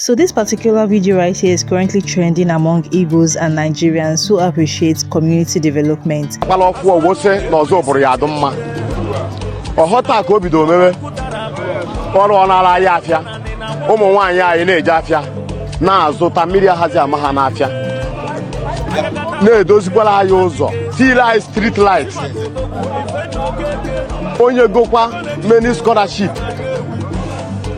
So this particular video right here is currently trending among Igbos and Nigerians who appreciate community development. Street lights. Onye gokwa many scholarship.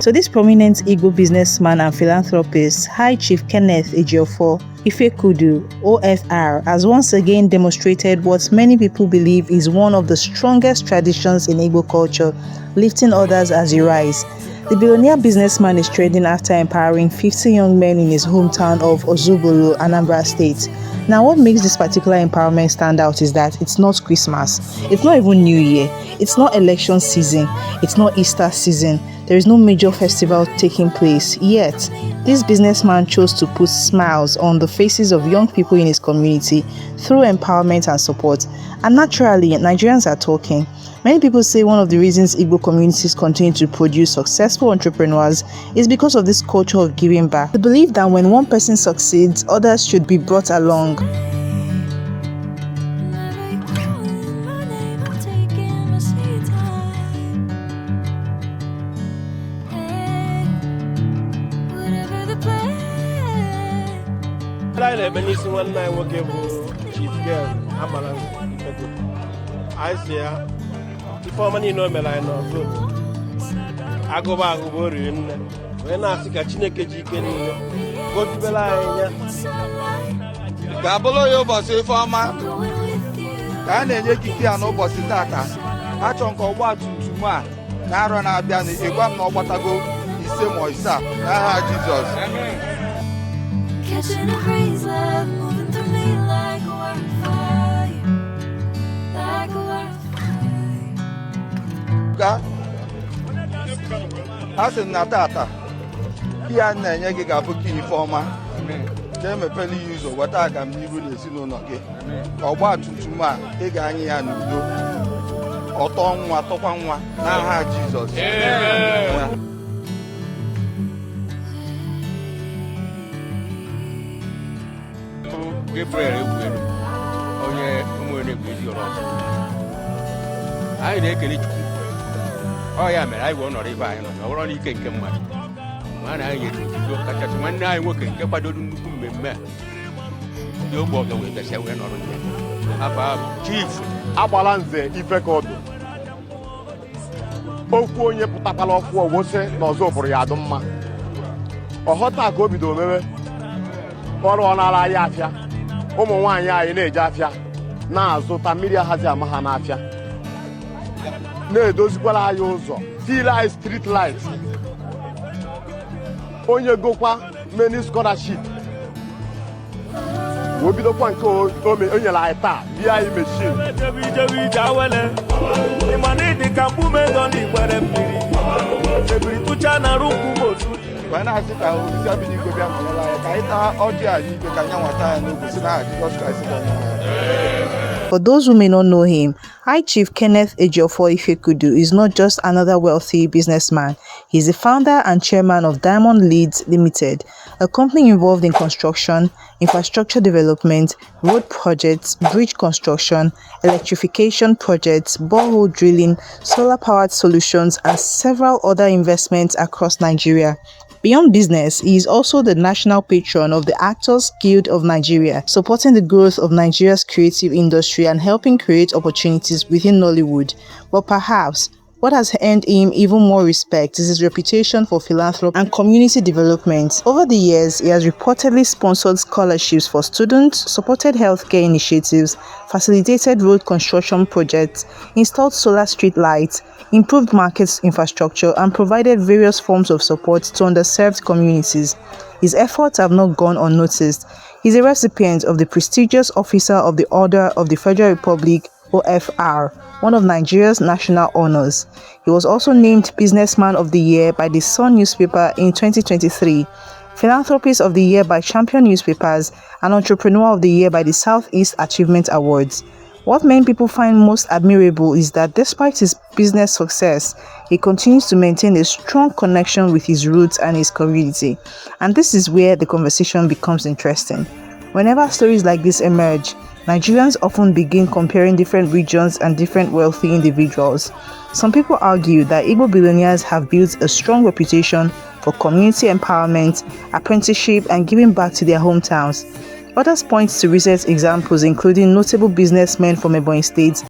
So this prominent Igbo businessman and philanthropist, High Chief Kenneth Ejiofor Ifekudu, OFR, has once again demonstrated what many people believe is one of the strongest traditions in Igbo culture, lifting others as you rise. The billionaire businessman is trending after empowering 50 young men in his hometown of Ozubulu, Anambra State. Now, what makes this particular empowerment stand out is that it's not Christmas, it's not even New Year, it's not election season, it's not Easter season. There is no major festival taking place, yet this businessman chose to put smiles on the faces of young people in his community through empowerment and support. And naturally, Nigerians are talking. Many people say one of the reasons Igbo communities continue to produce successful entrepreneurs is because of this culture of giving back. The belief that when one person succeeds, others should be brought along. Chief Kenneth Ejiofor Ifeoma niile o mere anyị n'ọzọ agụba agụba rie nne wee na-asị ka Chineke ji ike niile gọzibere anyị ya ka abụrụ ya ụbọchị Ifeoma ka a na-enye ikike ya n'ụbọchị tata. Achọ nke ọgba tumtum a na-arọ na-abịa na ịgwa m na ọ gbatago 5 ma 7 n'aha Jizọs. A sị na tata ya na-enye gị ga-abụ ka Ifeoma ga-emepeli ya ụzọ weta agamnihu n'ezinụlọ gị. Ọgba tumtum a ị ga-anya ya n'udo, ọtọ nwa tọkwa nwa n'aha Jizọs. Onye ụmụnne bụ ezi ọrụ anyị na-ekele Chukwu. Ọ ya mere anyị bụ ọnọdụ ibe anyị nọ ọrụ n'ike nke mmadụ ma na anyị nyere otuto kachasị nwanne anyị nwoke nke kwadoro nnukwu mmemme a ndị ogbe ọga wee besịa wee nọrọ ndị afọ Chief Agbala nze Ifekudu okwu onye pụtakwala ọfụ ọwụsị na ọzọ bụrụ ya adụ mma. Ọghọta ka o bidoro mewe ọrụ ọ nara anyị afịa, ụmụ nwaanyị anyị na-eje afịa na-azụta mmiri ahazi ama ha n'afịa, na-edozikwara anyị ụzọ street lights. Onye gokwa many scholarship wobidokwa nke o nyere anyị taa bịa anyị machine. Wee na-asị ka osisi abịa igwe bịa mụnyere anyị ka anyị taa ọjị a n'igwe ka anyị nwata ya n'ogbe si n'aha Jizọs Kraịst. For those who may not know him, High Chief Kenneth Ejiofor Ifekudu is not just another wealthy businessman. He is the founder and chairman of Diamond Leeds Limited, a company involved in construction, infrastructure development, road projects, bridge construction, electrification projects, borehole drilling, solar-powered solutions, and several other investments across Nigeria. Beyond business, he is also the national patron of the Actors Guild of Nigeria, supporting the growth of Nigeria's creative industry and helping create opportunities within Nollywood. But perhaps what has earned him even more respect is his reputation for philanthropy and community development. Over the years, he has reportedly sponsored scholarships for students, supported healthcare initiatives, facilitated road construction projects, installed solar street lights, improved market infrastructure, and provided various forms of support to underserved communities. His efforts have not gone unnoticed. He is a recipient of the prestigious Officer of the Order of the Federal Republic, OFR, one of Nigeria's national honors. He was also named Businessman of the Year by the Sun newspaper in 2023, Philanthropist of the Year by Champion Newspapers, and Entrepreneur of the Year by the Southeast Achievement Awards. What many people find most admirable is that despite his business success, he continues to maintain a strong connection with his roots and his community. And this is where the conversation becomes interesting. Whenever stories like this emerge, Nigerians often begin comparing different regions and different wealthy individuals. Some people argue that Igbo billionaires have built a strong reputation for community empowerment, apprenticeship, and giving back to their hometowns. Others point to recent examples, including notable businessmen from Ebonyi State.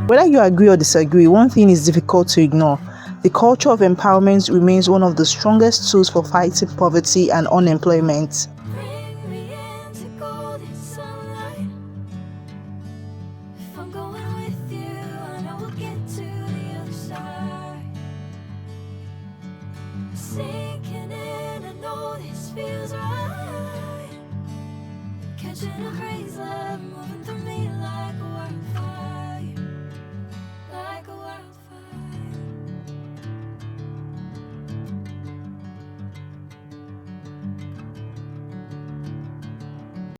Whether you agree or disagree, one thing is difficult to ignore. The culture of empowerment remains one of the strongest tools for fighting poverty and unemployment. Catching a crazy love moving through me.